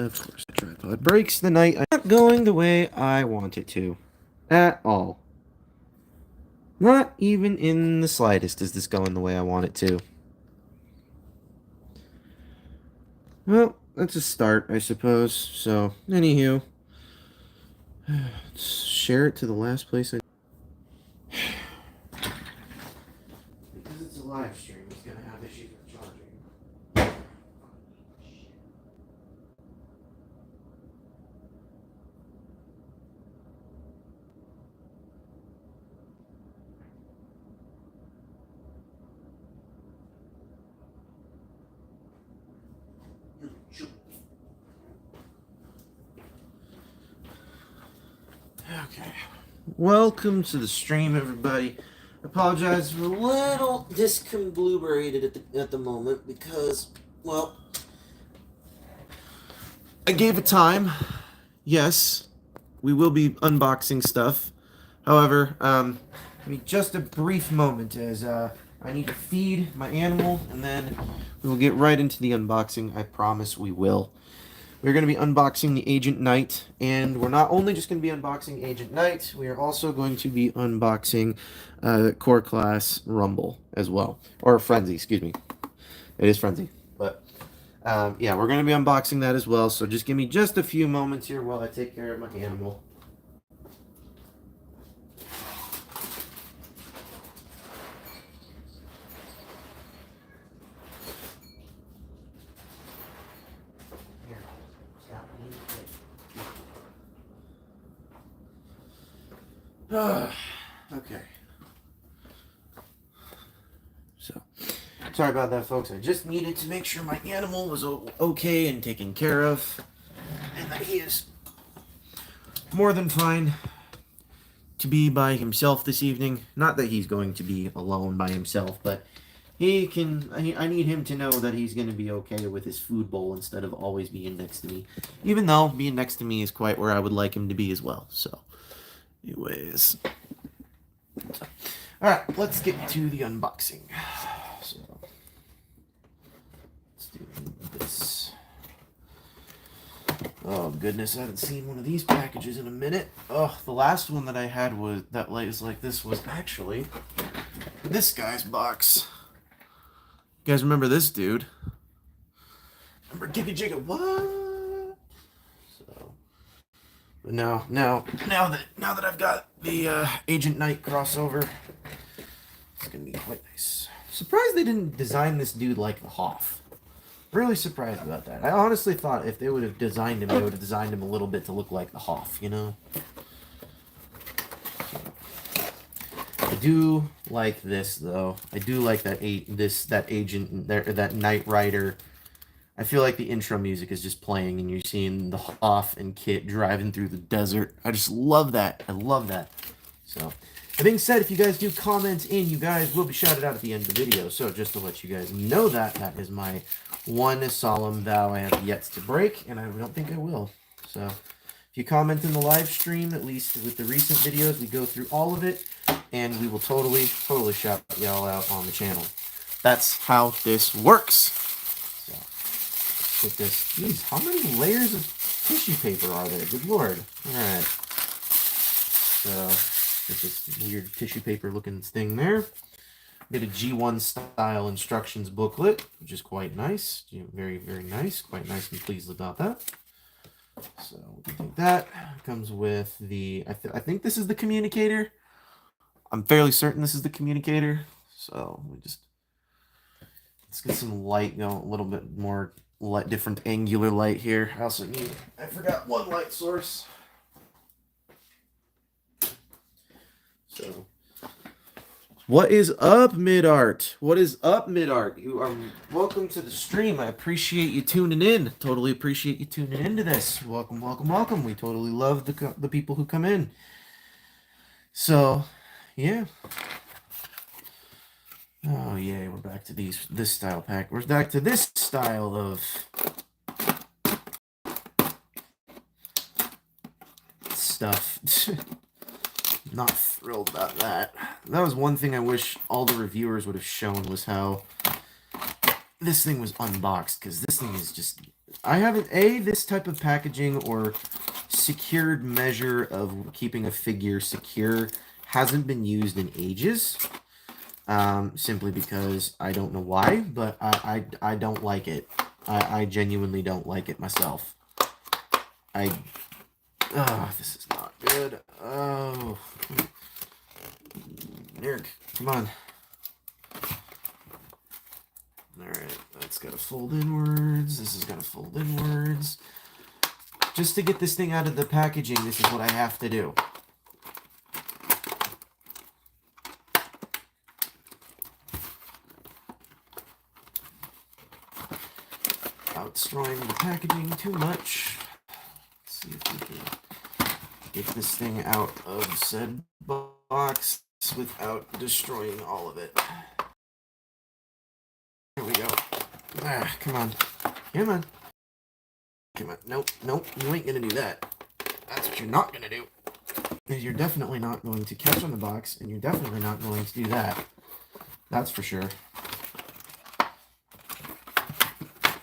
Of course, the tripod breaks the night. Not going the way I want it to. At all. Not even in the slightest is this going the way I want it to. Well, that's a start, I suppose. So, anywho, let's share it to the last place I... Because it's a live stream, it's gonna have issues with charging. Okay. Welcome to the stream, everybody. I apologize for a little discombobulated at the moment because, well, I gave a time. Yes, we will be unboxing stuff. However, just a brief moment as I need to feed my animal, and then we will get right into the unboxing. I promise we will. We're going to be unboxing the Agent Knight, and we're not only just going to be unboxing Agent Knight, we are also going to be unboxing Core Class Rumble as well. Or Frenzy, excuse me. It is Frenzy. But, yeah, we're going to be unboxing that as well, so just give me just a few moments here while I take care of my animal. Okay. So, sorry about that, folks. I just needed to make sure my animal was okay and taken care of, and that he is more than fine to be by himself this evening. Not that he's going to be alone by himself, but he can. I need him to know that he's going to be okay with his food bowl instead of always being next to me. Even though being next to me is quite where I would like him to be as well. So, anyways. Alright, let's get to the unboxing. So, let's do this. Oh goodness, I haven't seen one of these packages in a minute. Oh, the last one that I had was like this was actually this guy's box. You guys remember this dude? Remember Giga Jigga? What? So, but now that I've got the Agent Knight crossover, it's gonna be quite nice. Surprised they didn't design this dude like the Hoff. Really surprised about that. I honestly thought if they would have designed him, they would have designed him a little bit to look like the Hoff, you know? I do like this though. I do like that agent that Knight Rider. I feel like the intro music is just playing and you're seeing the Hoff and Kit driving through the desert. I just love that. I love that. So, that being said, if you guys do comment in, you guys will be shouted out at the end of the video. So, just to let you guys know that is my one solemn vow I have yet to break, and I don't think I will. So, if you comment in the live stream, at least with the recent videos, we go through all of it, and we will totally shout y'all out on the channel. That's how this works. So, get this. Jeez, how many layers of tissue paper are there? Good lord. Alright. So, there's this weird tissue paper looking thing there. Did a G1 style instructions booklet, which is quite nice. Very, very nice. Quite nice and pleased about that. So we take that. Comes with the, I think this is the communicator. I'm fairly certain this is the communicator. So let's get some light going, a little bit more light, different angular light here. I also need, I forgot one light source. So, what is up, Mid-Art? What is up, Mid-Art? You are welcome to the stream. I appreciate you tuning in. Totally appreciate you tuning into this. Welcome, welcome, welcome. We totally love the people who come in. So, yeah. Oh, yay. We're back to this style pack. We're back to this style of stuff. Not thrilled about that. That was one thing I wish all the reviewers would have shown, was how this thing was unboxed, because this thing is just I haven't, this type of packaging or secured measure of keeping a figure secure hasn't been used in ages. Simply because I don't know why, but I don't like it. I genuinely don't like it myself. This is not good. Oh. Eric, come on. Alright, that's gotta fold inwards. This is gonna fold inwards. Just to get this thing out of the packaging, this is what I have to do. Without destroying the packaging too much. Let's see if we can get this thing out of said box without destroying all of it. There we go. Come on. Come on. Come on. Nope. Nope. You ain't gonna do that. That's what you're not gonna do. You're definitely not going to catch on the box, and you're definitely not going to do that. That's for sure.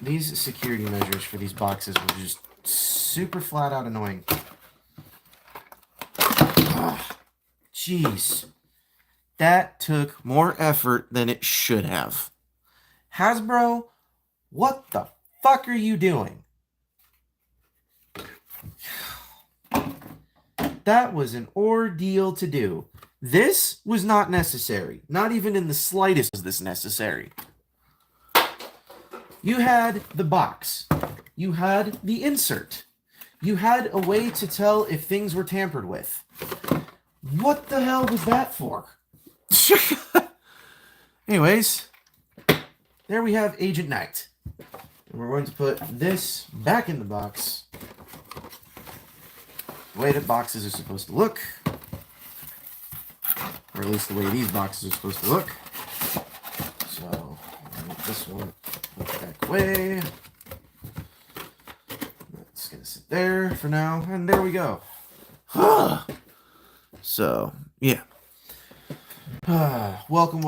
These security measures for these boxes were just super flat out annoying. Jeez. That took more effort than it should have. Hasbro, what the fuck are you doing? That was an ordeal to do. This was not necessary. Not even in the slightest was this necessary. You had the box. You had the insert. You had a way to tell if things were tampered with. What the hell was that for? Anyways, there we have Agent Knight. And we're going to put this back in the box. The way that boxes are supposed to look. Or at least the way these boxes are supposed to look. So, this one put back away. That's going to sit there for now. And there we go. So, yeah. Welcome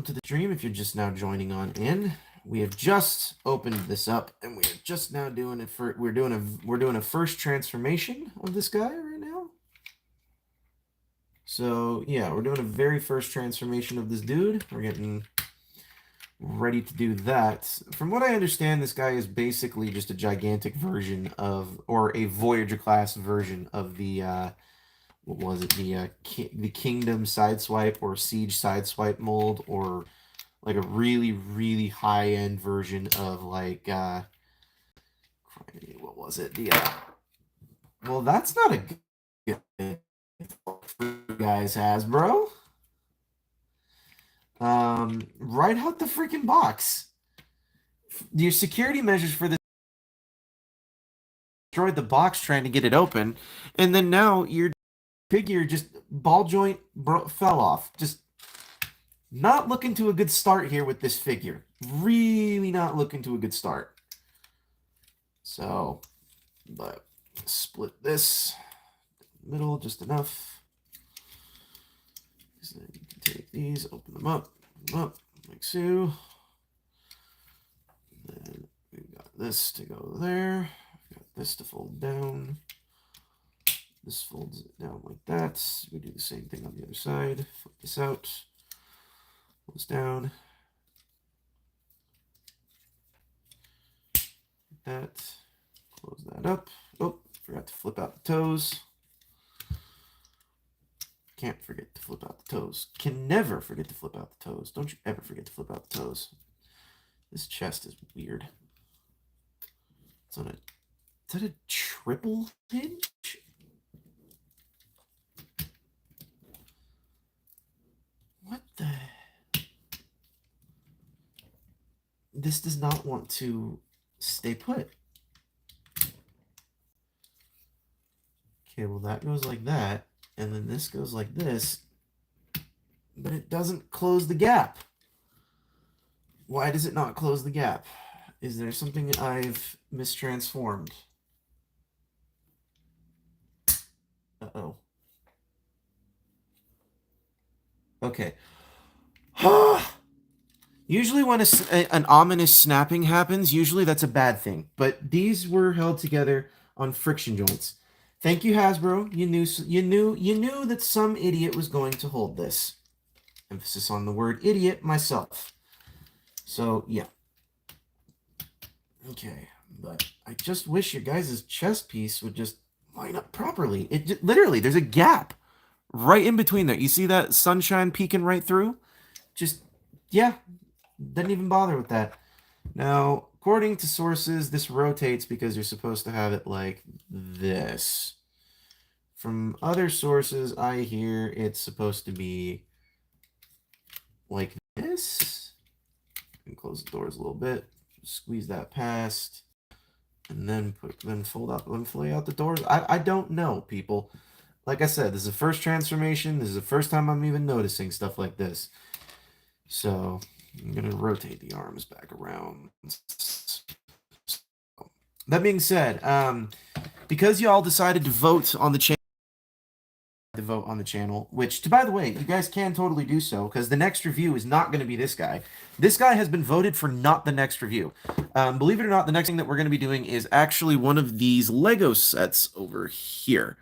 to the stream. If you're just now joining on in, we have just opened this up, and we are just now doing it for. We're doing a first transformation of this guy right now. So yeah, we're doing a very first transformation of this dude. We're getting ready to do that. From what I understand, this guy is basically just a gigantic version of, or a Voyager class version of the. What was it? The Kingdom Sideswipe or Siege Sideswipe mold, or like a really, really high-end version of like what was it? Well, that's not a good for you guys, Hasbro. Right out the freaking box. Your security measures for this destroyed the box trying to get it open, and then now your figure just ball joint fell off. Just not looking to a good start here with this figure. Really not looking to a good start. So, but split this middle just enough. So you can take these, open them up, like so. Then we've got this to go there. We've got this to fold down. This folds it down like that. We do the same thing on the other side. Flip this out. Pull this down. Like that. Close that up. Oh, forgot to flip out the toes. Can't forget to flip out the toes. Can never forget to flip out the toes. Don't you ever forget to flip out the toes. This chest is weird. It's on a... Is that a triple hinge? What the... This does not want to stay put. Okay, well that goes like that. And then this goes like this. But it doesn't close the gap. Why does it not close the gap? Is there something I've mistransformed? Uh-oh. Okay. Usually when an ominous snapping happens, usually that's a bad thing. But these were held together on friction joints. Thank you, Hasbro. You knew that some idiot was going to hold this. Emphasis on the word idiot myself. So yeah. Okay, but I just wish your guys' chest piece would just line up properly. Literally, there's a gap right in between there. You see that sunshine peeking right through? Just, yeah, didn't even bother with that. Now, according to sources, this rotates because you're supposed to have it like this. From other sources, I hear it's supposed to be like this. And close the doors a little bit. Squeeze that past. And then lay out the doors. I don't know, people. Like I said, this is the first transformation. This is the first time I'm even noticing stuff like this. So I'm gonna rotate the arms back around. That being said, because y'all decided to vote on the channel, which, by the way, you guys can totally do so, because the next review is not going to be this guy. This guy has been voted for not the next review. Believe it or not, the next thing that we're going to be doing is actually one of these Lego sets over here.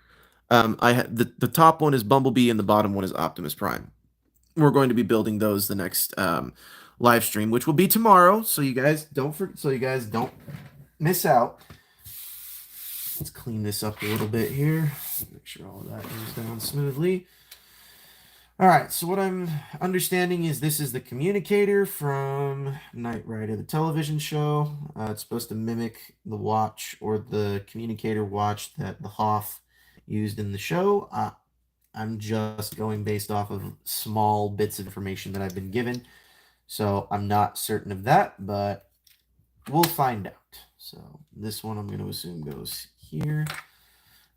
The top one is Bumblebee and the bottom one is Optimus Prime. We're going to be building those the next live stream, which will be tomorrow. So you guys don't miss out. Let's clean this up a little bit here. Make sure all of that goes down smoothly. All right, so what I'm understanding is this is the communicator from Knight Rider, the television show. It's supposed to mimic the watch or the communicator watch that the Hoff used in the show. I'm just going based off of small bits of information that I've been given. So I'm not certain of that, but we'll find out. So this one I'm going to assume goes here.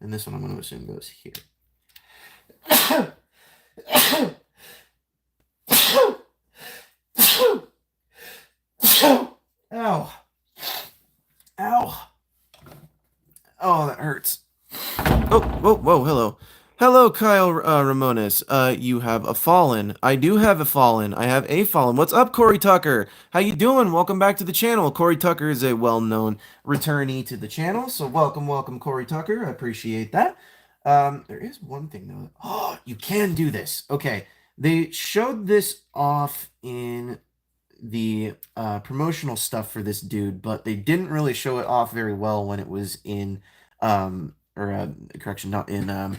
And this one I'm going to assume goes here. Ow. Ow. Oh, that hurts. Oh, whoa, hello. Hello, Kyle Ramones. You have a fallen. I do have a fallen. I have a fallen. What's up, Corey Tucker? How you doing? Welcome back to the channel. Corey Tucker is a well-known returnee to the channel, so welcome, Corey Tucker. I appreciate that. There is one thing, though. Oh, you can do this. Okay, they showed this off in the promotional stuff for this dude, but they didn't really show it off very well when it was in correction, not in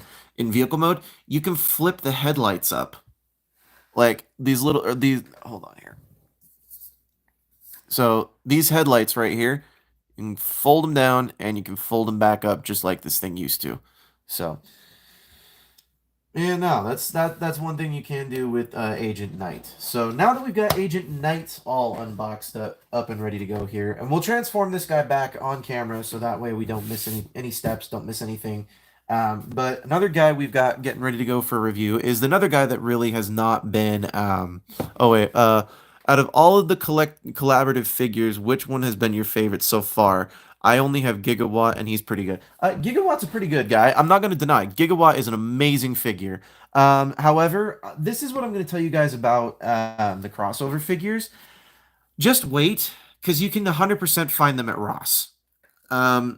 vehicle mode. You can flip the headlights up, like these hold on here. So these headlights right here, you can fold them down and you can fold them back up just like this thing used to. So yeah, no, that's one thing you can do with Agent Knight. So now that we've got Agent Knight all unboxed up and ready to go here, and we'll transform this guy back on camera so that way we don't miss any steps, don't miss anything. But another guy we've got getting ready to go for a review is another guy that really has not been. Out of all of the collaborative figures, which one has been your favorite so far? I only have Gigawatt, and he's pretty good. Gigawatt's a pretty good guy. I'm not going to deny. Gigawatt is an amazing figure. However, this is what I'm going to tell you guys about the crossover figures. Just wait, because you can 100% find them at Ross. I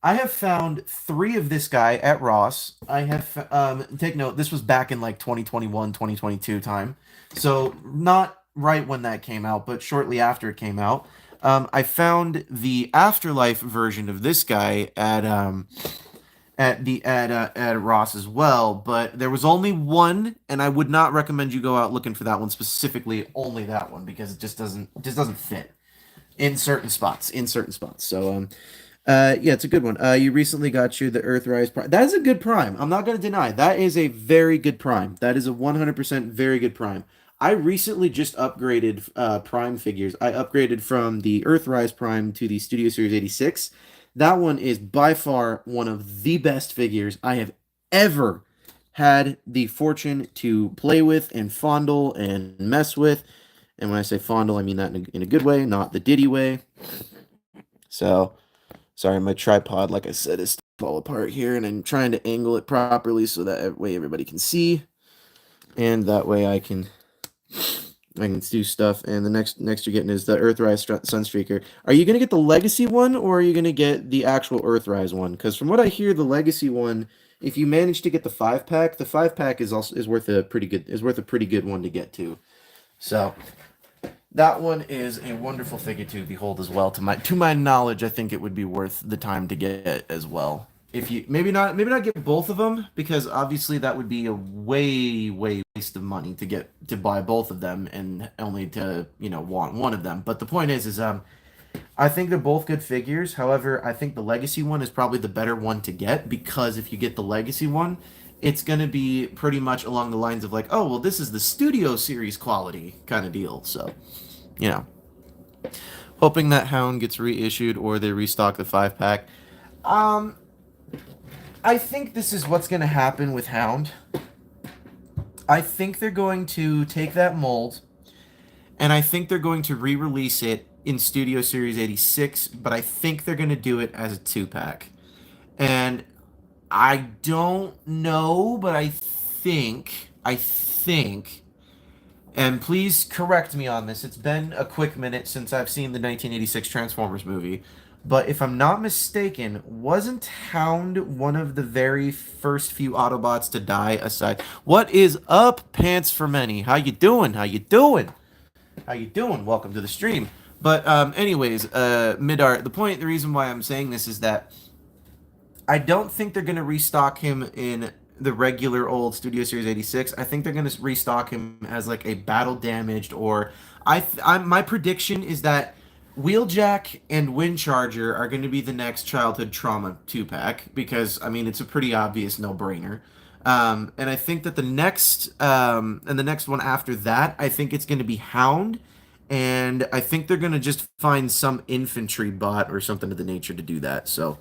have found 3 of this guy at Ross. I have, take note, this was back in like 2021, 2022 time. So not right when that came out, but shortly after it came out. I found the Afterlife version of this guy at Ross as well, but there was only one, and I would not recommend you go out looking for that one specifically, only that one, because it just doesn't fit in certain spots. So yeah, it's a good one. You recently got you the Earthrise Prime. That is a good Prime. I'm not going to deny. That is a very good Prime. That is a 100% very good Prime. I recently just upgraded Prime figures. I upgraded from the Earthrise Prime to the Studio Series 86. That one is by far one of the best figures I have ever had the fortune to play with and fondle and mess with. And when I say fondle, I mean that in a good way, not the Diddy way. So, sorry, my tripod, like I said, is fall apart here, and I'm trying to angle it properly so that way everybody can see. And that way I can I can do stuff, and the next you're getting is the Earthrise Sunstreaker. Are you gonna get the Legacy one, or are you gonna get the actual Earthrise one? Because from what I hear, the Legacy one, if you manage to get the 5 pack is also is worth a pretty good one to get to. So that one is a wonderful figure to behold as well. To my knowledge, I think it would be worth the time to get as well. If you maybe not get both of them, because obviously that would be a way waste of money to buy both of them and only to want one of them. But the point is I think they're both good figures. However, I think the Legacy one is probably the better one to get, because if you get the Legacy one, it's going to be pretty much along the lines of like, oh, well, this is the Studio Series quality kind of deal. So, you know, hoping that Hound gets reissued or they restock the 5 pack. Um, I think this is what's going to happen with Hound. I think they're going to take that mold, and I think they're going to re-release it in Studio Series 86, but I think they're going to do it as a 2 pack. And I don't know, but I think, and please correct me on this, it's been a quick minute since I've seen the 1986 Transformers movie, but if I'm not mistaken, wasn't Hound one of the very first few Autobots to die aside? What is up, Pants for Many? How you doing? How you doing? How you doing? Welcome to the stream. But anyways, Midart, the reason why I'm saying this is that I don't think they're going to restock him in the regular old Studio Series 86. I think they're going to restock him as like a battle damaged, or my prediction is that Wheeljack and Windcharger are going to be the next childhood trauma 2 pack, because I mean it's a pretty obvious no-brainer. And I think that the next one after that, I think it's going to be Hound, and I think they're going to just find some infantry bot or something of the nature to do that. So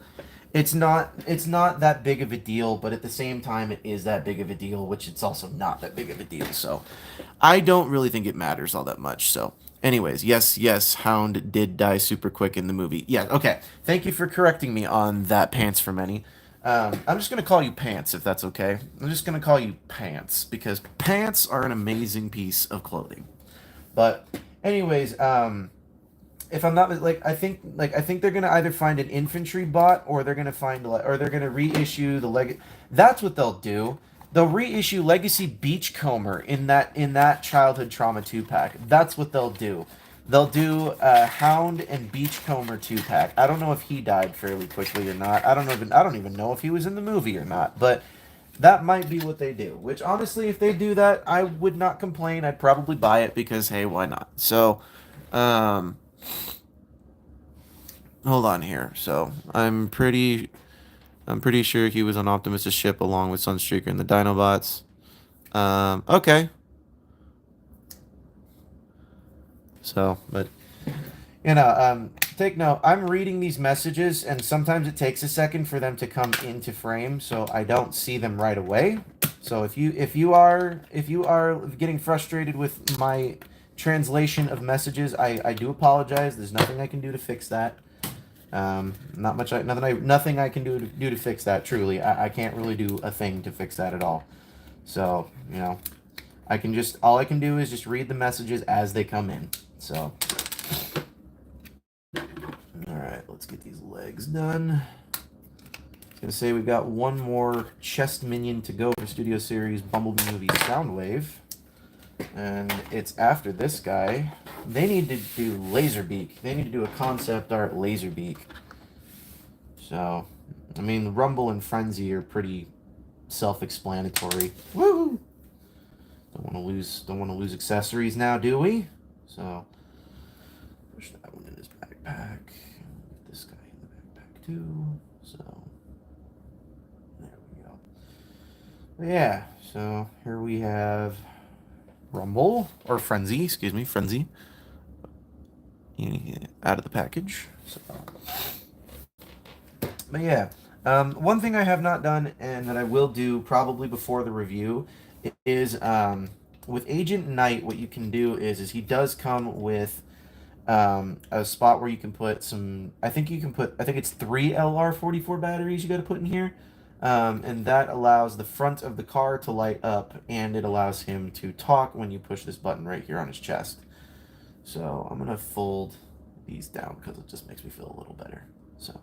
it's not that big of a deal, but at the same time it is that big of a deal, which it's also not that big of a deal. So I don't really think it matters all that much. So anyways, yes, Hound did die super quick in the movie. Yeah, okay. Thank you for correcting me on that, Pants for Many. I'm just gonna call you Pants if that's okay. I'm just gonna call you Pants because pants are an amazing piece of clothing. But anyways, if I'm not I think they're gonna either find an infantry bot, or they're gonna reissue the leg. That's what they'll do. They'll reissue Legacy Beachcomber in that childhood trauma 2 pack. That's what they'll do. They'll do Hound and Beachcomber 2 pack. I don't know if he died fairly quickly or not. I don't even know if he was in the movie or not. But that might be what they do. Which honestly, if they do that, I would not complain. I'd probably buy it because hey, why not? So, um, hold on here. So I'm pretty sure he was on Optimus' ship along with Sunstreaker and the Dinobots. Okay. So, but take note. I'm reading these messages, and sometimes it takes a second for them to come into frame, so I don't see them right away. So if you are getting frustrated with my translation of messages, I do apologize. There's nothing I can do to fix that. Nothing I can do to fix that. Truly, I can't really do a thing to fix that at all. So all I can do is just read the messages as they come in. So, all right, let's get these legs done. I was gonna say we've got one more chest minion to go for Studio Series Bumblebee movie Soundwave, and it's after this guy. They need to do Laserbeak. They need to do a concept art Laserbeak. So, I mean, Rumble and Frenzy are pretty self-explanatory. Woo! Don't want to lose accessories now, do we? So, push that one in his backpack. Get this guy in the backpack too. So, there we go. But yeah. So here we have Rumble or Frenzy. Excuse me, Frenzy. Out of the package. So, but yeah, one thing I have not done and that I will do probably before the review is with Agent Knight. What you can do is he does come with a spot where you can put some. I think it's 3 LR44 batteries you got to put in here. And that allows the front of the car to light up, and it allows him to talk when you push this button right here on his chest. So I'm gonna fold these down because it just makes me feel a little better. So,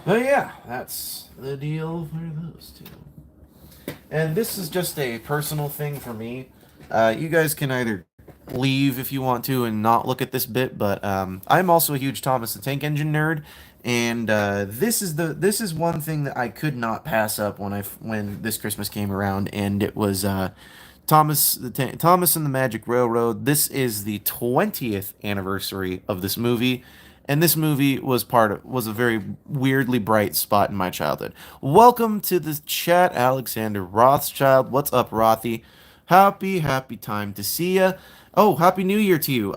but yeah, that's the deal for those two. And this is just a personal thing for me. You guys can either leave if you want to and not look at this bit, but I'm also a huge Thomas the Tank Engine nerd, and this is one thing that I could not pass up when this Christmas came around, and it was Thomas and the Magic Railroad. This is the 20th anniversary of this movie, and this movie was a very weirdly bright spot in my childhood. Welcome to the chat, Alexander Rothschild. What's up, Rothy? Happy time to see ya. Oh, happy New Year to you.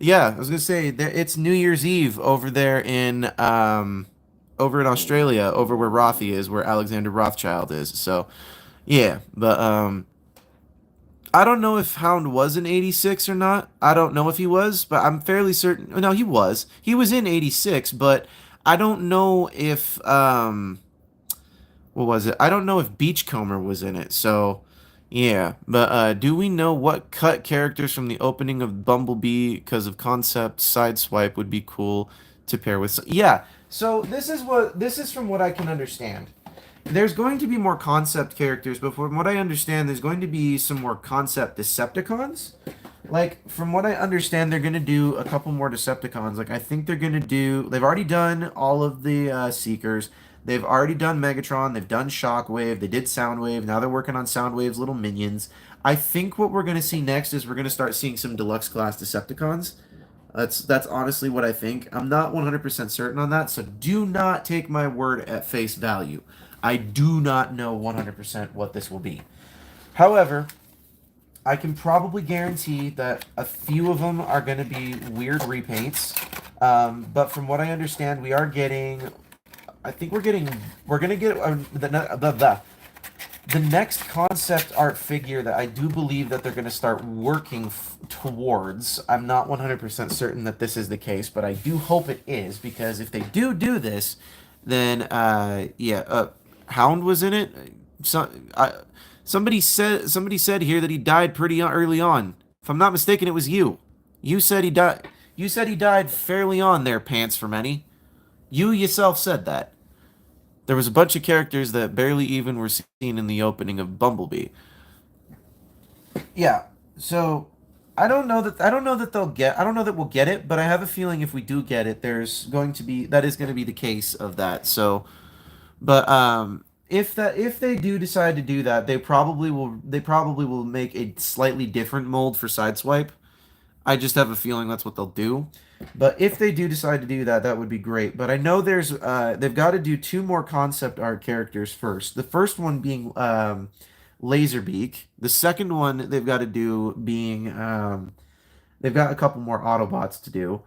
Yeah, I was gonna say it's New Year's Eve over in Australia, over where Rothy is, where Alexander Rothschild is. So, yeah, but I don't know if Hound was in 86 or not. I don't know if he was, but I'm fairly certain. No, he was. He was in 86, but I don't know if what was it? I don't know if Beachcomber was in it. So, yeah. But do we know what cut characters from the opening of Bumblebee because of concept Sideswipe would be cool to pair with? Yeah. So this is from what I can understand. There's going to be more concept characters, but from what I understand, there's going to be some more concept Decepticons. Like, from what I understand, they're going to do a couple more Decepticons. Like, I think they're going to do... They've already done all of the Seekers. They've already done Megatron. They've done Shockwave. They did Soundwave. Now they're working on Soundwave's little minions. I think what we're going to see next is we're going to start seeing some Deluxe Class Decepticons. That's honestly what I think. I'm not 100% certain on that, so do not take my word at face value. I do not know 100% what this will be. However, I can probably guarantee that a few of them are going to be weird repaints. But from what I understand, we are getting... I think we're going to get the next concept art figure that I do believe that they're going to start working towards. I'm not 100% certain that this is the case, but I do hope it is, because if they do this, then, Hound was in it. Somebody said here that he died pretty early on. If I'm not mistaken, it was you. You said he died. You said he died fairly on there, Pants for Many. You yourself said that. There was a bunch of characters that barely even were seen in the opening of Bumblebee. Yeah. So I don't know that we'll get it, but I have a feeling if we do get it, that is going to be the case of that. So, but if they do decide to do that, they probably will make a slightly different mold for Sideswipe. I just have a feeling that's what they'll do. But if they do decide to do that, that would be great. But I know they've got to do two more concept art characters first. The first one being Laserbeak. The second one they've got to do being they've got a couple more Autobots to do.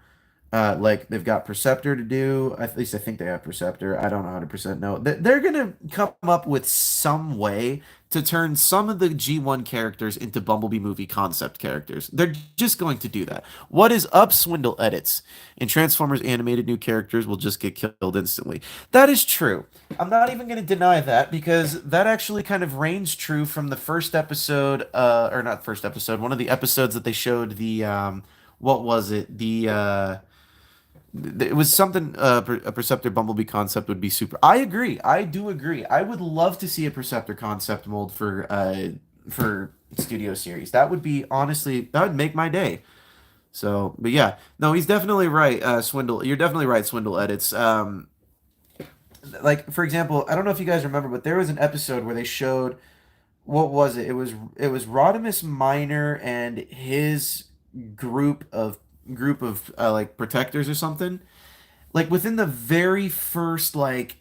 Like they've got Perceptor to do. At least I think they have Perceptor. I don't 100% know. They're gonna come up with some way to turn some of the G1 characters into Bumblebee movie concept characters. They're just going to do that. What is up, Swindle Edits? In Transformers animated, new characters will just get killed instantly. That is true. I'm not even going to deny that, because that actually kind of reigns true from the first episode, or not first episode, one of the episodes that they showed the, what was it? It was something a Perceptor Bumblebee concept would be super. I agree. I do agree. I would love to see a Perceptor concept mold for Studio Series. That would be, honestly, that would make my day. So, but yeah, no, he's definitely right. Swindle, you're definitely right. Swindle Edits. Like, for example, I don't know if you guys remember, but there was an episode where they showed, what was it? It was Rodimus Minor and his group of like protectors or something. Like within the very first 30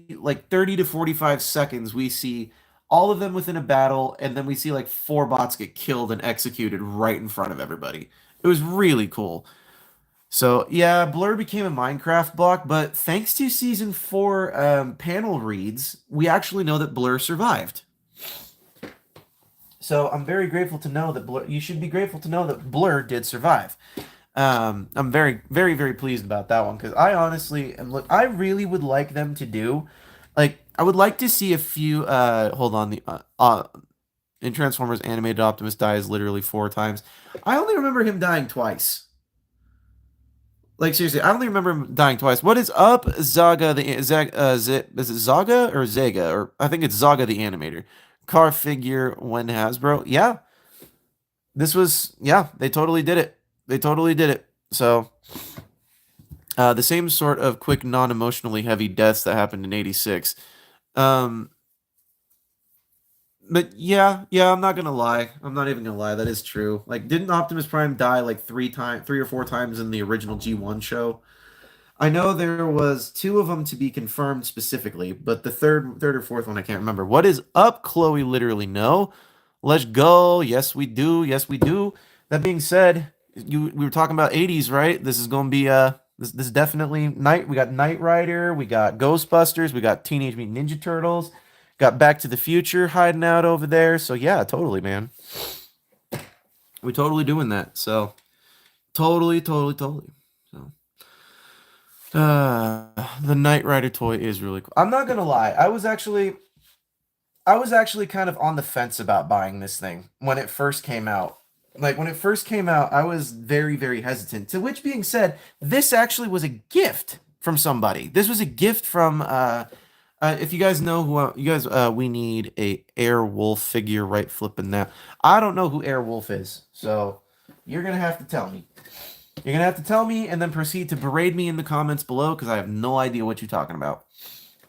to 45 seconds, we see all of them within a battle, and then we see like four bots get killed and executed right in front of everybody. It was really cool. So yeah, Blur became a Minecraft block, but thanks to season 4 panel reads, we actually know that Blur survived. So I'm very grateful to know that Blur. You should be grateful to know that Blur did survive. I'm very, very, very pleased about that one because I honestly am look. I really would like them to do, like, I would like to see a few. Hold on, the in Transformers animated Optimus dies literally 4 times. I only remember him dying twice. Like seriously, I only remember him dying twice. What is up, Zaga the is it Zaga or Zega or I think it's Zaga the animator car figure when Hasbro? Yeah, this was yeah. They totally did it. They totally did it. So the same sort of quick, non-emotionally heavy deaths that happened in '86. Um, but yeah, I'm not gonna lie. I'm not even gonna lie. That is true. Like, didn't Optimus Prime die like 3 times, 3 or 4 times in the original G1 show? I know there was two of them to be confirmed specifically, but the third or fourth one I can't remember. What is up, Chloe? Literally no. Let's go. Yes, we do. Yes, we do. That being said, we were talking about '80s, right? This is gonna be this is definitely night. We got Knight Rider, we got Ghostbusters, we got Teenage Mutant Ninja Turtles, got Back to the Future hiding out over there. So yeah, totally, man. We totally doing that. So totally, totally, totally. So. The Knight Rider toy is really cool. I'm not gonna lie. I was actually kind of on the fence about buying this thing when it first came out. Like when it first came out, I was very, very hesitant. To which being said, this actually was a gift from somebody. This was a gift from if you guys know who you guys we need a Airwolf figure right flipping now. I don't know who Airwolf is, so you're gonna have to tell me. You're gonna have to tell me and then proceed to berate me in the comments below because I have no idea what you're talking about.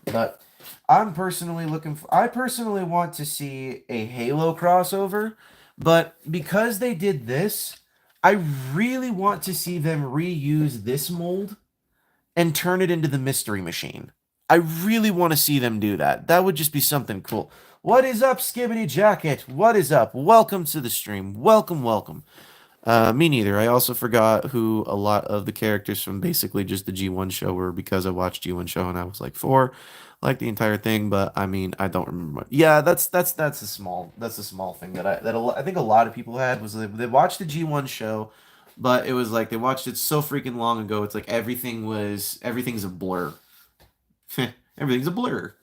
But I personally want to see a Halo crossover, but because they did this, I really want to see them reuse this mold and turn it into the Mystery Machine. I really want to see them do that. That would just be something cool. What is up, Skibbity Jacket? What is up? Welcome to the stream. Welcome, welcome. Me neither. I also forgot who a lot of the characters from basically just the G1 show were because I watched G1 show and I was like 4, like the entire thing. But I mean, I don't remember. Yeah, that's a small thing that I think a lot of people had was they watched the G1 show, but it was like they watched it so freaking long ago. It's like everything's a blur. Everything's a blur.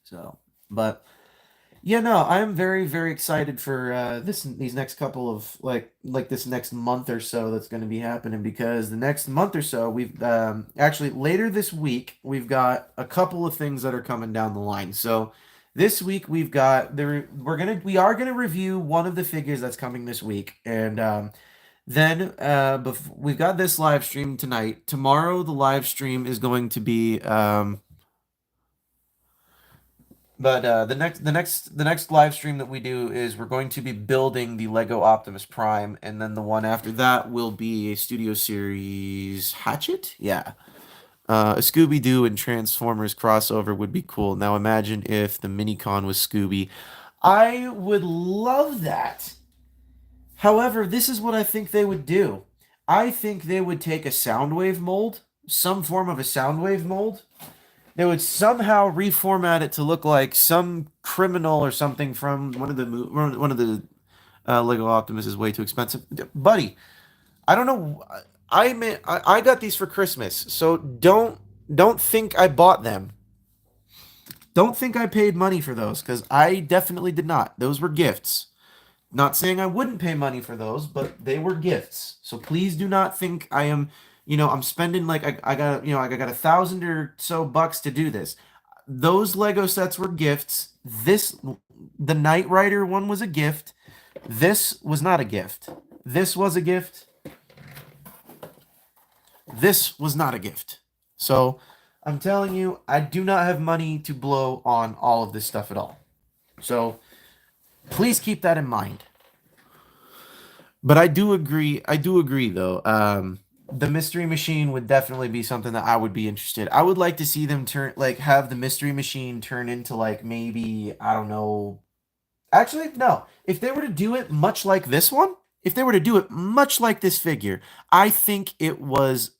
So, but yeah, no, I'm very, very excited for these next couple of like this next month or so that's going to be happening because the next month or so we've actually later this week we've got a couple of things that are coming down the line. So this week we've got we are gonna review one of the figures that's coming this week, and then we've got this live stream tonight. Tomorrow the live stream is going to be But the next live stream that we do is we're going to be building the Lego Optimus Prime, and then the one after that will be a Studio Series Hatchet. Yeah, a Scooby Doo and Transformers crossover would be cool. Now imagine if the Minicon was Scooby. I would love that. However, this is what I think they would do. I think they would take a Soundwave mold, some form of a Soundwave mold, they would somehow reformat it to look like some criminal or something from one of the Lego Optimus is way too expensive, buddy. I don't know. I got these for Christmas, so don't think I bought them. Don't think I paid money for those because I definitely did not. Those were gifts. Not saying I wouldn't pay money for those, but they were gifts. So please do not think I am, I'm spending like I got, I got 1,000 or so bucks to do this. Those Lego sets were gifts. The Knight Rider one was a gift. This was not a gift. This was a gift. This was not a gift. So I'm telling you, I do not have money to blow on all of this stuff at all. So please keep that in mind. But I do agree. I do agree, though. The Mystery Machine would definitely be something that I would be interested. I would like to see them have the Mystery Machine turn into like maybe I don't know. Actually, no. If they were to do it much like this one, if they were to do it much like this figure, I think it was.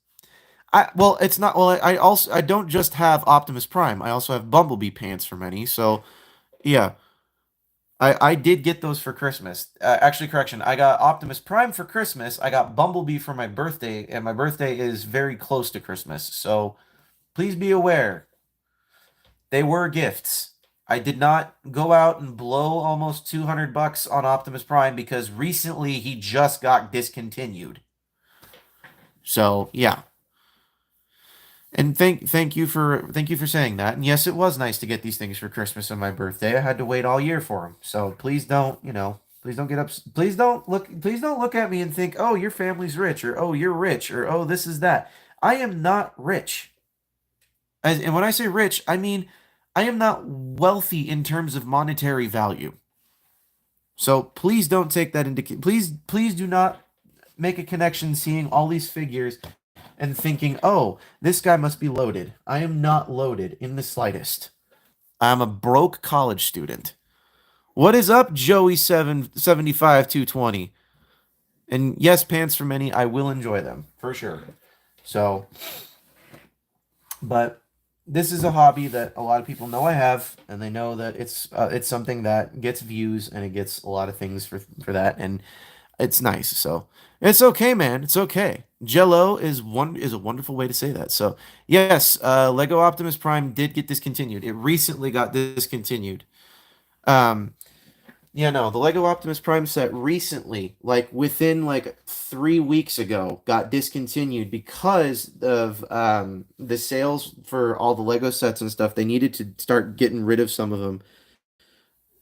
Well, it's not. Well, I don't just have Optimus Prime. I also have Bumblebee pants for many. So yeah. I did get those for Christmas. Actually, correction. I got Optimus Prime for Christmas. I got Bumblebee for my birthday, and my birthday is very close to Christmas. So please be aware, they were gifts. I did not go out and blow almost 200 bucks on Optimus Prime because recently he just got discontinued. So, yeah. And thank you for saying that. And yes, it was nice to get these things for Christmas and my birthday. I had to wait all year for them. So please don't, please don't get up. Please don't look at me and think, oh, your family's rich, or oh, you're rich, or oh, this is that. I am not rich. And when I say rich, I mean I am not wealthy in terms of monetary value. So please don't take that into please do not make a connection seeing all these figures and thinking, "Oh, this guy must be loaded." I am not loaded in the slightest. I'm a broke college student. What is up, Joey 775 220? And yes, pants for many, I will enjoy them for sure. So, but this is a hobby that a lot of people know I have, and they know that it's something that gets views and it gets a lot of things for that, and it's nice. So it's okay, man. It's okay. Jello is a wonderful way to say that. So yes, Lego Optimus Prime did get discontinued. It recently got discontinued. Um, yeah, no, the Lego Optimus Prime set recently, like within like 3 weeks ago, got discontinued because of the sales for all the Lego sets and stuff. They needed to start getting rid of some of them.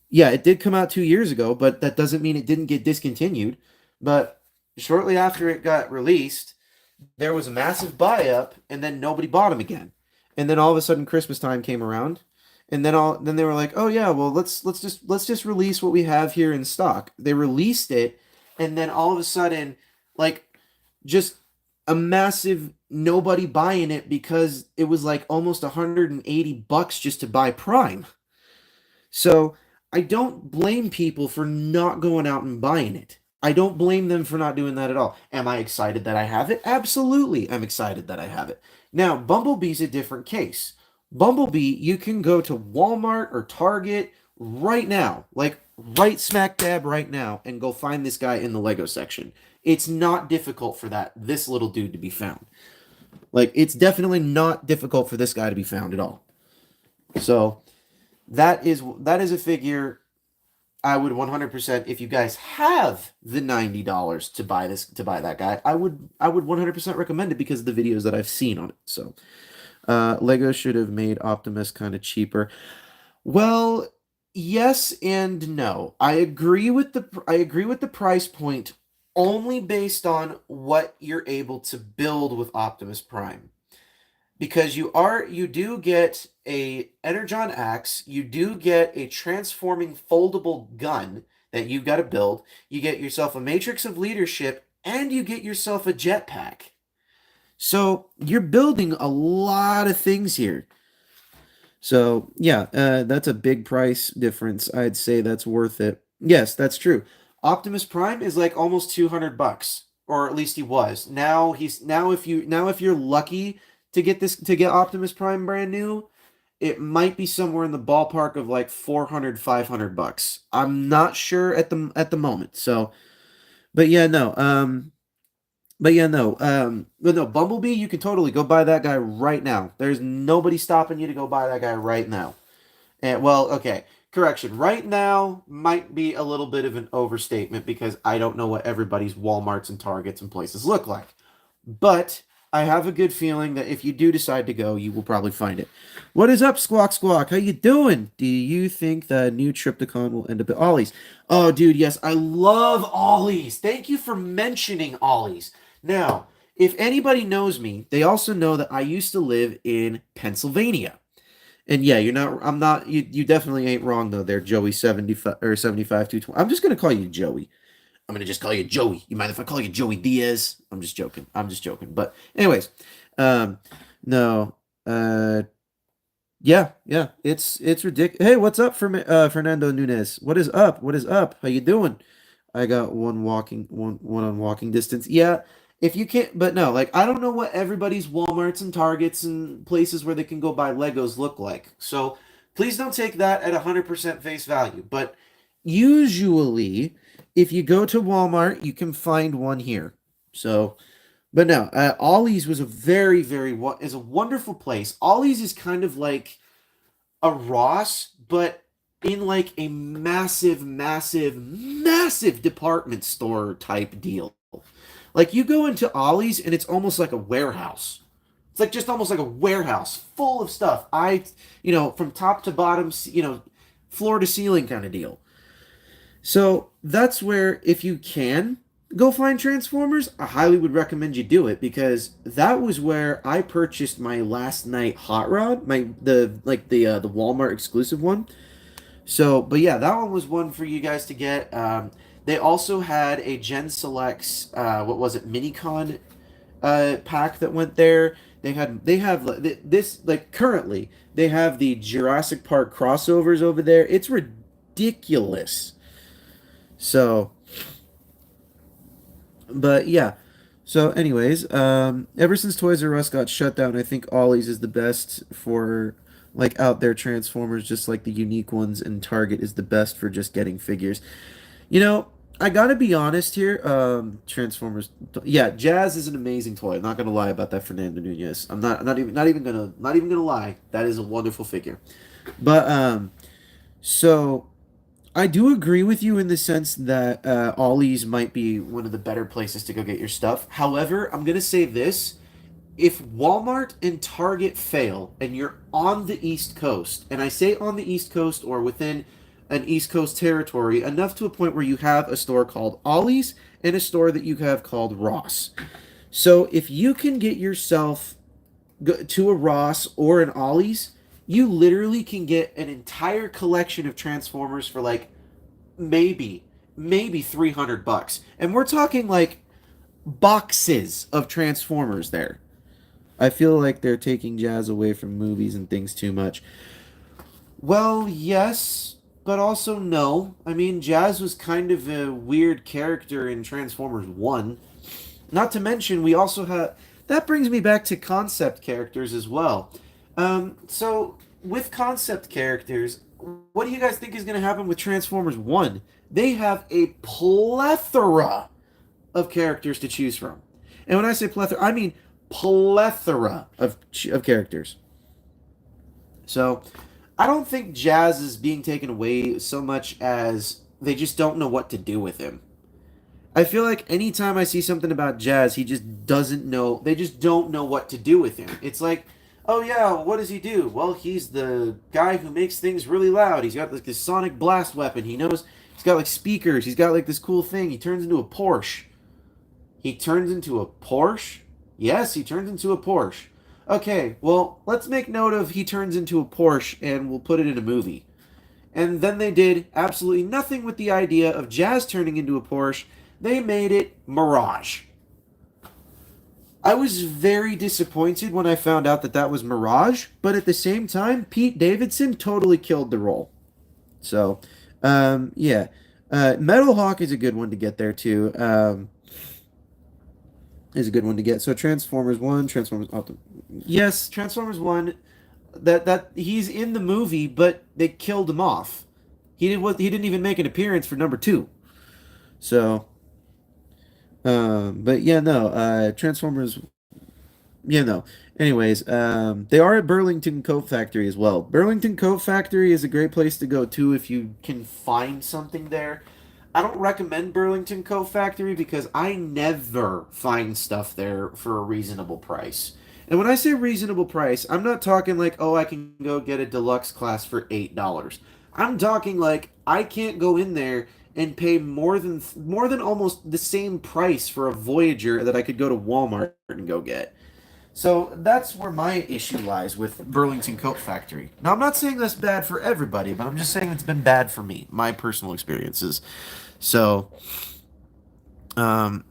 Yeah, it did come out 2 years ago, but that doesn't mean it didn't get discontinued. But shortly after it got released, there was a massive buy up, and then nobody bought them again. And then all of a sudden, Christmas time came around, and then they were like, "Oh yeah, well let's just release what we have here in stock." They released it, and then all of a sudden, like just a massive nobody buying it because it was like almost 180 bucks just to buy Prime. So I don't blame people for not going out and buying it. I don't blame them for not doing that at all. Am I excited that I have it? Absolutely, I'm excited that I have it. Now, Bumblebee's a different case. Bumblebee, you can go to Walmart or Target right now, like right smack dab right now, and go find this guy in the Lego section. It's not difficult for this little dude to be found. Like, it's definitely not difficult for this guy to be found at all. So, that is a figure I would 100%, if you guys have the $90 to buy that guy, I would 100% recommend it because of the videos that I've seen on it. So, Lego should have made Optimus kind of cheaper. Well, yes and no. I agree with the price point only based on what you're able to build with Optimus Prime, because you do get a energon axe, you do get a transforming foldable gun that you've got to build, you get yourself a matrix of leadership, and you get yourself a jetpack. So you're building a lot of things here. So yeah, that's a big price difference. I'd say that's worth it. Yes, that's true. Optimus Prime is like almost 200 bucks, or at least he was. Now if you're lucky to get Optimus Prime brand new, it might be somewhere in the ballpark of like 400, 500 bucks. I'm not sure at the moment. So, but yeah, no. But no, Bumblebee, you can totally go buy that guy right now. There's nobody stopping you to go buy that guy right now. And well, okay, correction. Right now might be a little bit of an overstatement because I don't know what everybody's Walmarts and Targets and places look like. But I have a good feeling that if you do decide to go, you will probably find it. What is up, Squawk Squawk? How you doing? Do you think the new Triptychon will end up at Ollie's? Oh, dude, yes, I love Ollie's. Thank you for mentioning Ollie's. Now, if anybody knows me, they also know that I used to live in Pennsylvania. And yeah, you definitely ain't wrong though there, Joey 75 or 75 220. I'm just gonna call you Joey. I'm gonna just call you Joey. You mind if I call you Joey Diaz? I'm just joking. I'm just joking. But anyways, um, no, yeah, it's ridiculous. Hey, what's up, Fernando Nunez? What is up? What is up? How you doing? I got one on walking distance. Yeah, if you can't, but no, like I don't know what everybody's WalMarts and Targets and places where they can go buy Legos look like. So please don't take that at 100% face value. But usually, if you go to Walmart, you can find one here. So, but no, Ollie's was a is a wonderful place. Ollie's is kind of like a Ross, but in like a massive department store type deal. Like you go into Ollie's and it's almost like a warehouse. It's like just almost like a warehouse full of stuff. From top to bottom, floor to ceiling kind of deal. So that's where, if you can go find Transformers, I highly would recommend you do it because that was where I purchased my last night hot rod, the Walmart exclusive one. So, but yeah, that one was one for you guys to get. They also had a Gen Selects, what was it, Minicon pack that went there. This like currently they have the Jurassic Park crossovers over there. It's ridiculous. So, but yeah. So, anyways, ever since Toys R Us got shut down, I think Ollie's is the best for like out there Transformers, just like the unique ones, and Target is the best for just getting figures. You know, I gotta be honest here. Transformers, yeah, Jazz is an amazing toy. I'm not gonna lie about that, Fernando Nunez. Not even gonna lie. That is a wonderful figure. But so I do agree with you in the sense that Ollie's might be one of the better places to go get your stuff. However, I'm gonna say this: if Walmart and Target fail, and you're on the East Coast, and I say on the East Coast or within an East Coast territory, enough to a point where you have a store called Ollie's and a store that you have called Ross. So if you can get yourself to a Ross or an Ollie's, you literally can get an entire collection of Transformers for like maybe $300, and we're talking like boxes of Transformers there. I feel like they're taking Jazz away from movies and things too much. Well, yes, but also no. I mean, Jazz was kind of a weird character in Transformers 1. Not to mention, we also have. That brings me back to concept characters as well. So, with concept characters, what do you guys think is going to happen with Transformers 1? They have a plethora of characters to choose from. And when I say plethora, I mean plethora of characters. So, I don't think Jazz is being taken away so much as they just don't know what to do with him. I feel like anytime I see something about Jazz, he just doesn't know. They just don't know what to do with him. It's like, oh yeah, what does he do? Well, he's the guy who makes things really loud. He's got like this sonic blast weapon. He knows he's got like speakers. He's got like this cool thing. He turns into a Porsche. He turns into a Porsche? Yes, he turns into a Porsche. Okay, well, let's make note of he turns into a Porsche and we'll put it in a movie. And then they did absolutely nothing with the idea of Jazz turning into a Porsche. They made it Mirage. I was very disappointed when I found out that that was Mirage, but at the same time, Pete Davidson totally killed the role. So, yeah. Metal Hawk is a good one to get there too. Is a good one to get. So Transformers 1, Yes, Transformers 1, that he's in the movie, but they killed him off. He didn't even make an appearance for number 2. So, but yeah, no, Transformers, yeah, no. Anyways, they are at Burlington Coat Factory as well. Burlington Coat Factory is a great place to go too if you can find something there. I don't recommend Burlington Coat Factory because I never find stuff there for a reasonable price. And when I say reasonable price, I'm not talking like, oh, I can go get a deluxe class for $8. I'm talking like I can't go in there and pay more than almost the same price for a Voyager that I could go to Walmart and go get. So that's where my issue lies with Burlington Coat Factory. Now, I'm not saying that's bad for everybody, but I'm just saying it's been bad for me, my personal experiences. So, um,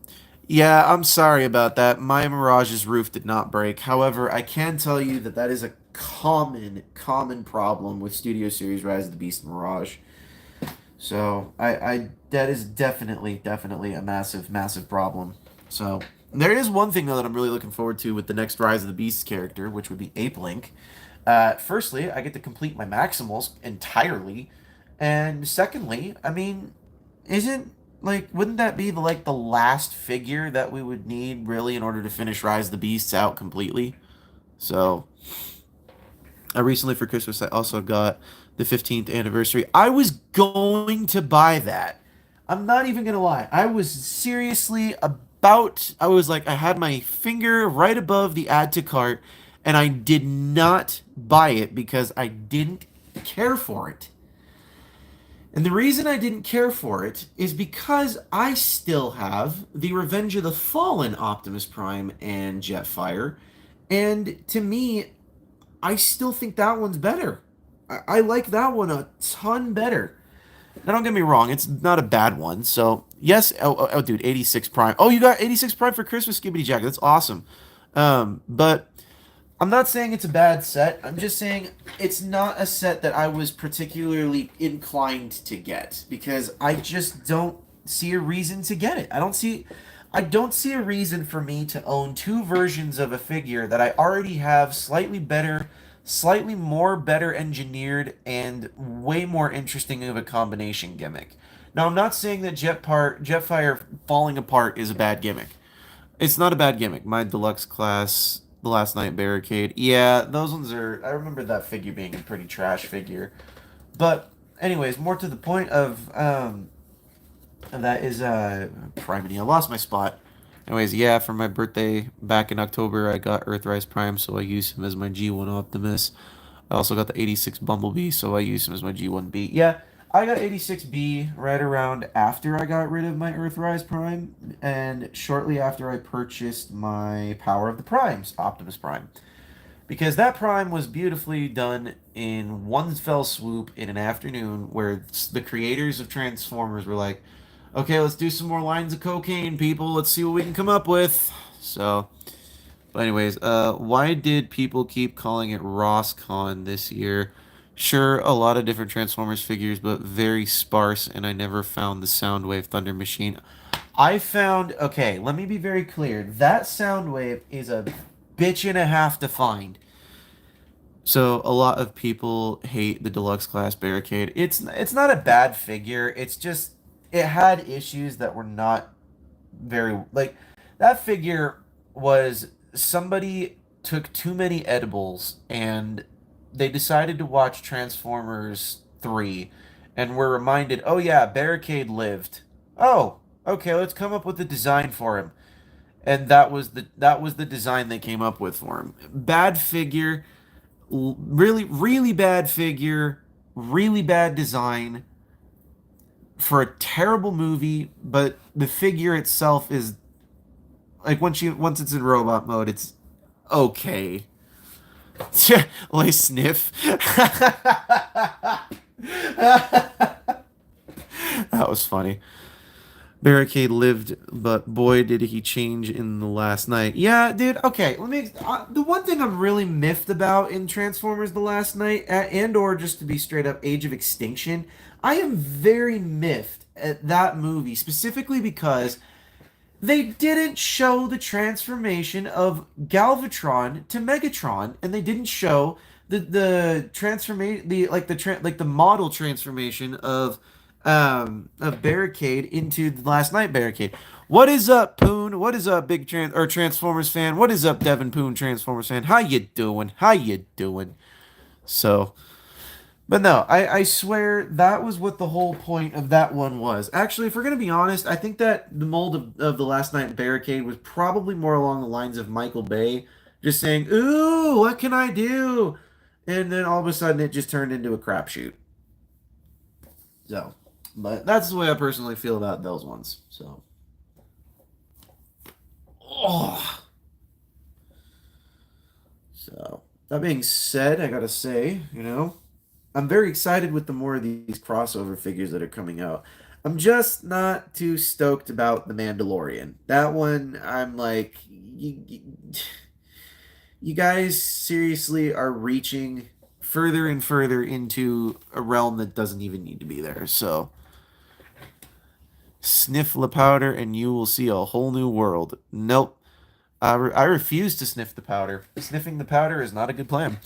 yeah, I'm sorry about that. My Mirage's roof did not break. However, I can tell you that that is a common problem with Studio Series Rise of the Beast Mirage. So, I that is definitely a massive problem. So, there is one thing though that I'm really looking forward to with the next Rise of the Beast character, which would be Ape Link. Firstly, I get to complete my Maximals entirely. And secondly, I mean, isn't like wouldn't that be the last figure that we would need really in order to finish Rise of the Beasts out completely? So I recently for Christmas I also got the 15th anniversary. I was going to buy that. I'm not even gonna lie. I was seriously about. I was like, I had my finger right above the add to cart, and I did not buy it because I didn't care for it. And the reason I didn't care for it is because I still have the Revenge of the Fallen Optimus Prime and Jetfire, and to me, I still think that one's better. I like that one a ton better. Now, don't get me wrong, it's not a bad one. So, yes, dude, 86 Prime. Oh, you got 86 Prime for Christmas, Skibbity Jacket. That's awesome. But I'm not saying it's a bad set. I'm just saying it's not a set that I was particularly inclined to get because I just don't see a reason to get it. I don't see a reason for me to own two versions of a figure that I already have slightly better, slightly more better engineered and way more interesting of a combination gimmick. Now, I'm not saying that Jetfire falling apart is a bad gimmick. It's not a bad gimmick. My deluxe class, the Last Night Barricade. Yeah, those ones are. I remember that figure being a pretty trash figure. But, anyways, more to the point of that is Primity. I lost my spot. Anyways, yeah, for my birthday back in October, I got Earthrise Prime, so I used him as my G1 Optimus. I also got the 86 Bumblebee, so I used him as my G1B. Yeah, I got 86B right around after I got rid of my Earthrise Prime, and shortly after I purchased my Power of the Primes, Optimus Prime. Because that Prime was beautifully done in one fell swoop in an afternoon where the creators of Transformers were like, okay, let's do some more lines of cocaine, people. Let's see what we can come up with. So, but anyways, why did people keep calling it RossCon this year? Sure, a lot of different Transformers figures, but very sparse, and I never found the Soundwave Thunder Machine. I found, okay, let me be very clear. That Soundwave is a bitch and a half to find. So a lot of people hate the deluxe class barricade. It's not a bad figure. It's just it had issues that were not very like that figure was somebody took too many edibles and they decided to watch Transformers 3 and were reminded, "Oh yeah, Barricade lived. Oh, okay, let's come up with a design for him." And that was the design they came up with for him. Bad figure, really really bad figure, really bad design for a terrible movie, but the figure itself is like once it's in robot mode, it's okay. Like sniff. That was funny. Barricade lived, but boy did he change in the last night. Yeah, dude. Okay, let me. The one thing I'm really miffed about in Transformers: The Last Night, and or just to be straight up, Age of Extinction, I am very miffed at that movie specifically because they didn't show the transformation of Galvatron to Megatron, and they didn't show the transformation the model transformation of Barricade into the Last Night Barricade. What is up, Poon? What is up, Transformers fan? What is up, Devin Poon, Transformers fan? How you doing? How you doing? So, but no, I swear that was what the whole point of that one was. Actually, if we're gonna be honest, I think that the mold of the Last Night Barricade was probably more along the lines of Michael Bay, just saying, "Ooh, what can I do?" And then all of a sudden, it just turned into a crapshoot. So, but that's the way I personally feel about those ones. So, oh, so that being said, I gotta say, I'm very excited with the more of these crossover figures that are coming out. I'm just not too stoked about the Mandalorian. That one, I'm like, you guys seriously are reaching further and further into a realm that doesn't even need to be there. So, sniff the powder and you will see a whole new world. Nope. I refuse to sniff the powder. Sniffing the powder is not a good plan.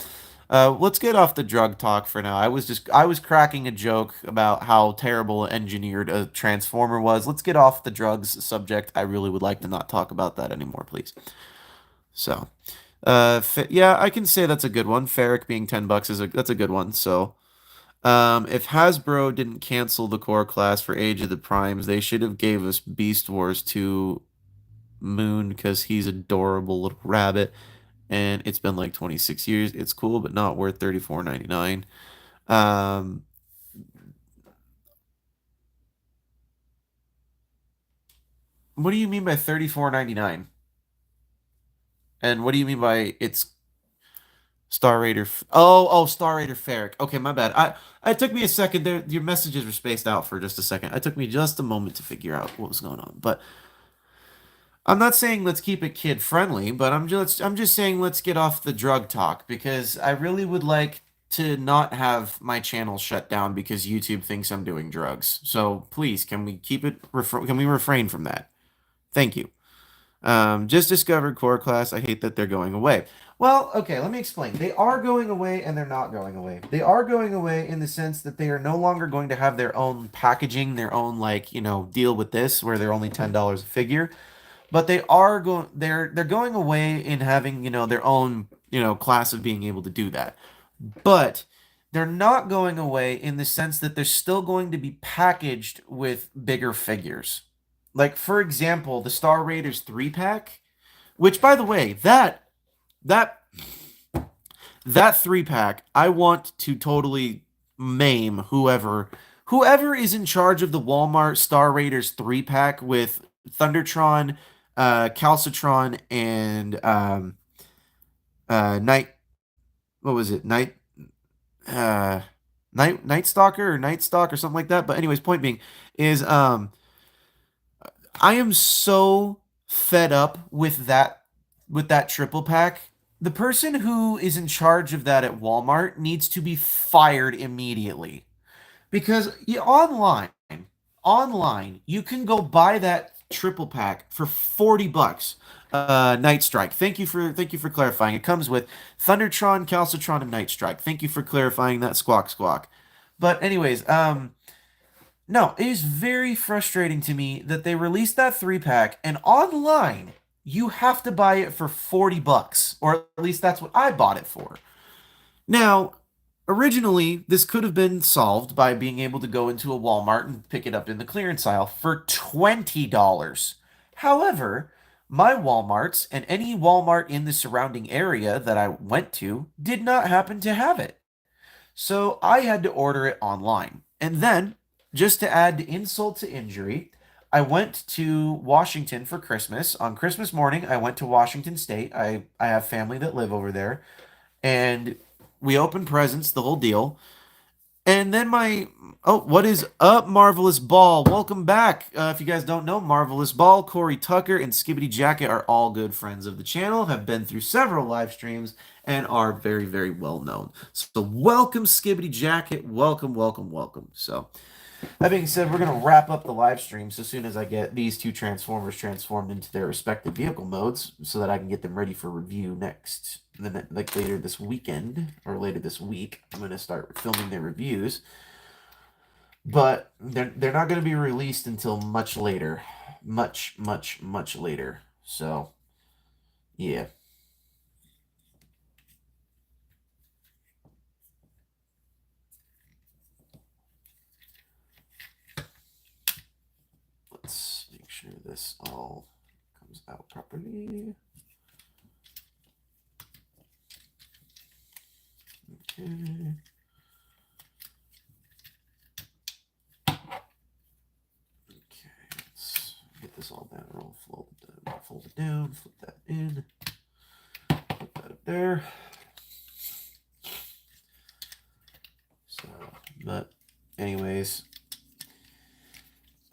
Let's get off the drug talk for now. I was cracking a joke about how terrible engineered a transformer was. Let's get off the drugs subject. I really would like to not talk about that anymore, please. So, yeah, I can say that's a good one. Ferric being $10 that's a good one. So, if Hasbro didn't cancel the core class for Age of the Primes, they should have gave us Beast Wars 2 Moon because he's adorable little rabbit, and it's been like 26 years. It's cool, but not worth 34.99. Um, what do you mean by 34.99? And what do you mean by it's Star Raider? Oh, Star Raider Ferric. Okay, my bad. It took me a second there. Your messages were spaced out for just a second. It took me just a moment to figure out what was going on. But I'm not saying let's keep it kid friendly, but I'm just saying let's get off the drug talk because I really would like to not have my channel shut down because YouTube thinks I'm doing drugs. So please, can we keep it can we refrain from that? Thank you. Just discovered core class. I hate that they're going away. Well, okay, let me explain. They are going away and they're not going away. They are going away in the sense that they are no longer going to have their own packaging, their own deal with this where they're only $10 a figure. But they're going away in having, their own, class of being able to do that. But they're not going away in the sense that they're still going to be packaged with bigger figures. Like for example, the Star Raiders 3-pack, which by the way, that that 3-pack, I want to totally maim whoever is in charge of the Walmart Star Raiders 3-pack with Thundertron, Calcitron, and Night. What was it? Uh, Night Stalker or Night Stalk or something like that. But anyways, point being is I am so fed up with that triple pack. The person who is in charge of that at Walmart needs to be fired immediately because online you can go buy that triple pack for $40. Night Strike. Thank you for clarifying. It comes with Thundertron, Calcitron, and Night Strike. Thank you for clarifying that. Squawk squawk. But anyways, no, it is very frustrating to me that they released that 3-pack and online you have to buy it for $40, or at least that's what I bought it for. Now, originally, this could have been solved by being able to go into a Walmart and pick it up in the clearance aisle for $20. However, my Walmarts and any Walmart in the surrounding area that I went to did not happen to have it. So I had to order it online. And then, just to add insult to injury, I went to Washington for Christmas. On Christmas morning, I went to Washington State. I have family that live over there. And we opened presents, the whole deal. And then what is up, Marvelous Ball? Welcome back. If you guys don't know, Marvelous Ball, Corey Tucker, and Skibbity Jacket are all good friends of the channel, have been through several live streams, and are very, very well known. So welcome, Skibbity Jacket. Welcome, welcome, welcome. So that being said, we're going to wrap up the live streams as soon as I get these two Transformers transformed into their respective vehicle modes so that I can get them ready for review next. And then, like later this weekend, or later this week, I'm going to start filming their reviews. But they're not going to be released until much later. Much, much, much later. So, yeah. Let's make sure this all comes out properly. Okay. Let's get this all down. I'll fold it down, flip that in, put that up there. So, but anyways,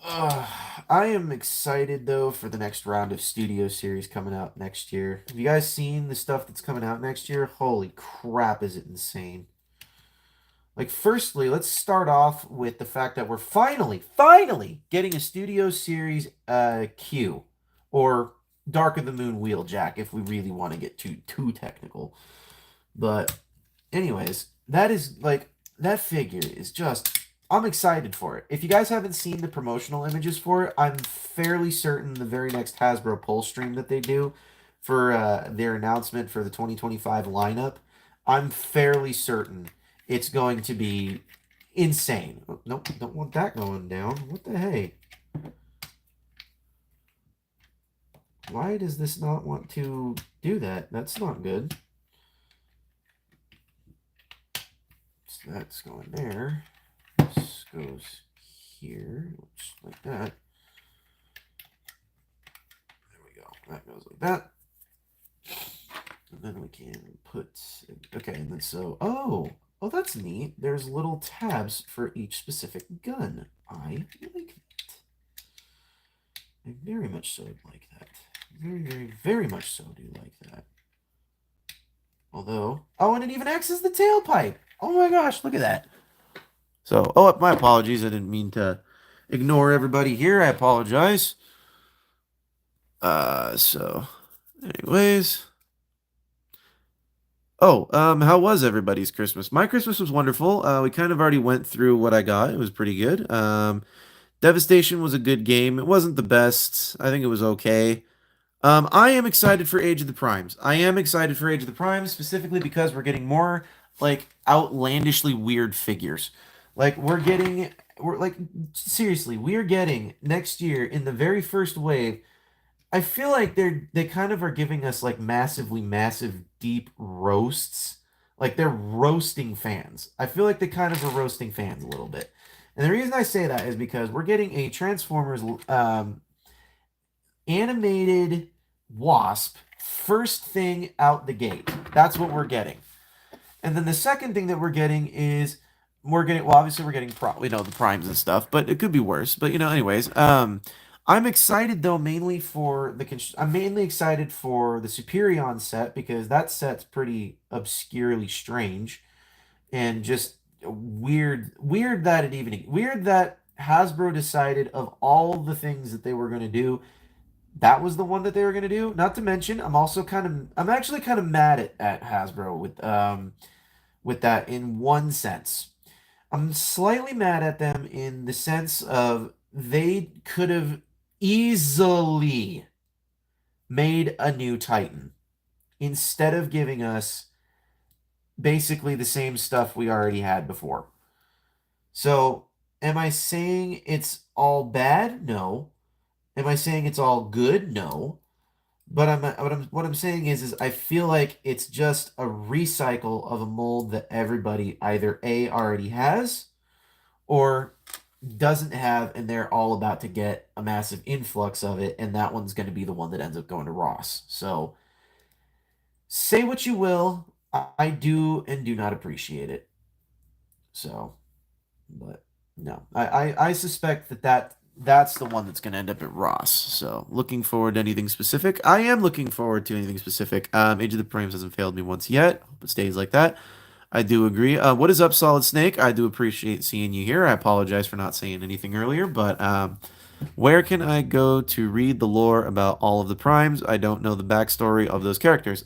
I am excited though for the next round of studio series coming out next year. Have you guys seen the stuff that's coming out next year? Holy crap, is it insane? Like, firstly, let's start off with the fact that we're finally getting a Studio Series Q, or Dark of the Moon Wheeljack, if we really want to get too technical. But Anyways, that is like that figure is just I'm excited for it. If you guys haven't seen the promotional images for it, I'm fairly certain the very next Hasbro Pulse stream that they do for their announcement for the 2025 lineup, I'm fairly certain it's going to be insane. Oh, nope, don't want that going down. What the hey? Why does this not want to do that? That's not good. So that's going there. This goes here, just like that. There we go. That goes like that. And then we can put, okay, and then so, oh, that's neat. There's little tabs for each specific gun. I like that. I very much so like that. Very much so do like that. Although, oh, and it even acts as the tailpipe. Oh my gosh, look at that. So, oh, my apologies. I didn't mean to ignore everybody here. I apologize. So, anyways. Oh, how was everybody's Christmas? My Christmas was wonderful. We kind of already went through what I got. It was pretty good. Devastation was a good game. It wasn't the best. I think it was okay. I am excited for Age of the Primes. I am excited for Age of the Primes specifically because we're getting more like outlandishly weird figures. Like we're like seriously, we're getting next year in the very first wave. I feel like they kind of are giving us like massively massive deep roasts. Like they're roasting fans. I feel like they kind of are roasting fans a little bit. And the reason I say that is because we're getting a Transformers animated Wasp first thing out the gate. That's what we're getting. And then the second thing that we're getting is we're getting well, obviously we're getting the primes and stuff, but it could be worse. But anyways, I'm excited though mainly for I'm mainly excited for the Superion set because that set's pretty obscurely strange and just weird that weird that Hasbro decided of all the things that they were going to do that was the one that they were going to do. Not to mention, I'm actually kind of mad at Hasbro with that in one sense. I'm slightly mad at them in the sense of they could have easily made a new Titan instead of giving us basically the same stuff we already had before. So, am I saying it's all bad? No. Am I saying it's all good? No. But what I'm saying is I feel like it's just a recycle of a mold that everybody either A already has or doesn't have, and they're all about to get a massive influx of it, and that one's going to be the one that ends up going to Ross. So say what you will, I do and do not appreciate it. So, but no, I suspect that's the one that's going to end up at Ross. So, looking forward to anything specific. I am looking forward to anything specific. Age of the Primes hasn't failed me once yet. Hope it stays like that. I do agree. What is up, Solid Snake? I do appreciate seeing you here. I apologize for not saying anything earlier, but where can I go to read the lore about all of the Primes? I don't know the backstory of those characters.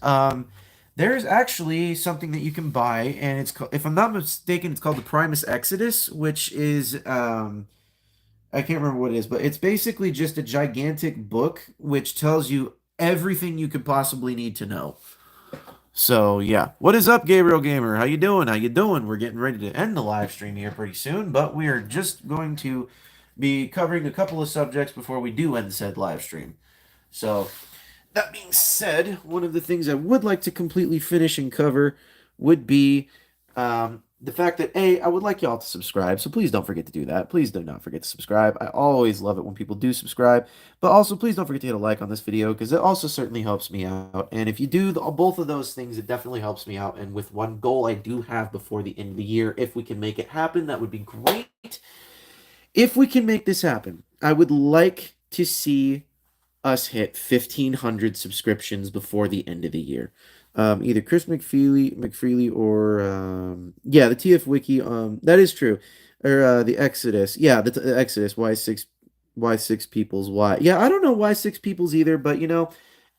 There's actually something that you can buy, and if I'm not mistaken, it's called the Primus Exodus, which is I can't remember what it is, but it's basically just a gigantic book which tells you everything you could possibly need to know. So yeah, what is up, Gabriel Gamer? How you doing? How you doing? We're getting ready to end the live stream here pretty soon, but we are just going to be covering a couple of subjects before we do end said live stream. So that being said, one of the things I would like to completely finish and cover would be the fact that I would like y'all to subscribe, so please don't forget to do that. Please do not forget to subscribe. I always love it when people do subscribe, but also please don't forget to hit a like on this video because it also certainly helps me out. And if you do both of those things, it definitely helps me out. And with one goal I do have before the end of the year, if we can make it happen, that would be great. If we can make this happen, I would like to see us hit 1,500 subscriptions before the end of the year. Either Chris McFreely, or the TF Wiki. That is true, or the Exodus. Yeah, the Exodus. Why six peoples? Why? Yeah, I don't know why six peoples either, but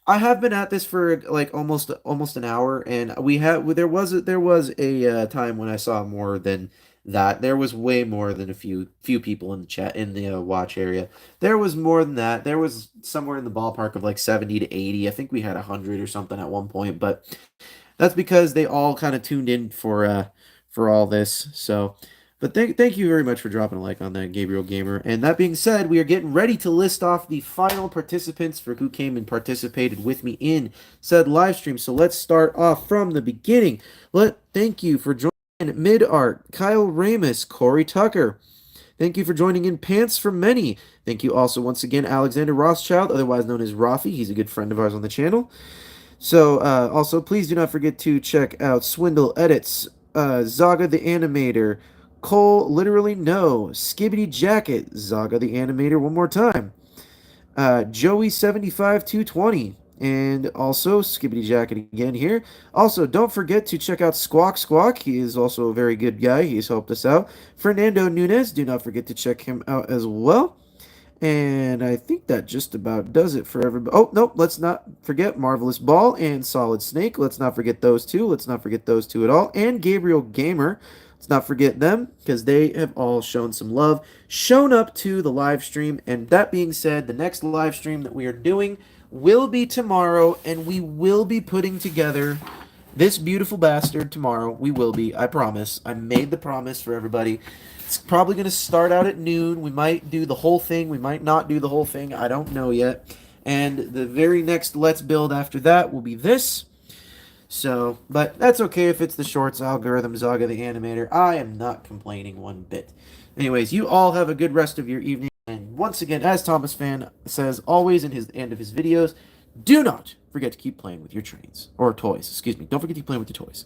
I have been at this for like almost an hour, and we had there was a time when I saw more than that. There was way more than a few people in the chat in the watch area. There was more than that. There was somewhere in the ballpark of like 70 to 80. I think we had 100 or something at one point, but that's because they all kind of tuned in for all this. So, but thank you very much for dropping a like on that, Gabriel Gamer. And that being said, we are getting ready to list off the final participants for who came and participated with me in said live stream. So let's start off from the beginning. Thank you for joining Mid Art, Kyle Ramus, Corey Tucker. Thank you for joining in Pants for Many. Thank you also once again Alexander Rothschild, otherwise known as Rafi. He's a good friend of ours on the channel. So, also, please do not forget to check out Swindle Edits, Zaga the Animator, Cole Literally No, Skibbity Jacket, Zaga the Animator one more time, Joey75220, and also Skibbity Jacket again here. Also, don't forget to check out Squawk Squawk. He is also a very good guy. He's helped us out. Fernando Nunez, do not forget to check him out as well. And I think that just about does it for everybody. Oh, nope, let's not forget Marvelous Ball and Solid Snake. Let's not forget those two. Let's not forget those two at all. And Gabriel Gamer. Let's not forget them because they have all shown some love, shown up to the live stream. And that being said, the next live stream that we are doing will be tomorrow, and we will be putting together this beautiful bastard tomorrow. We will be, I promise. I made the promise for everybody. It's probably going to start out at noon. We might do the whole thing. We might not do the whole thing. I don't know yet. And the very next Let's Build after that will be this. So, but that's okay if it's the shorts algorithm Zaga the Animator. I am not complaining one bit. Anyways, you all have a good rest of your evening. And once again, as Thomas Fan says always in his end of his videos, do not forget to keep playing with your trains. Or toys, excuse me. Don't forget to keep playing with your toys.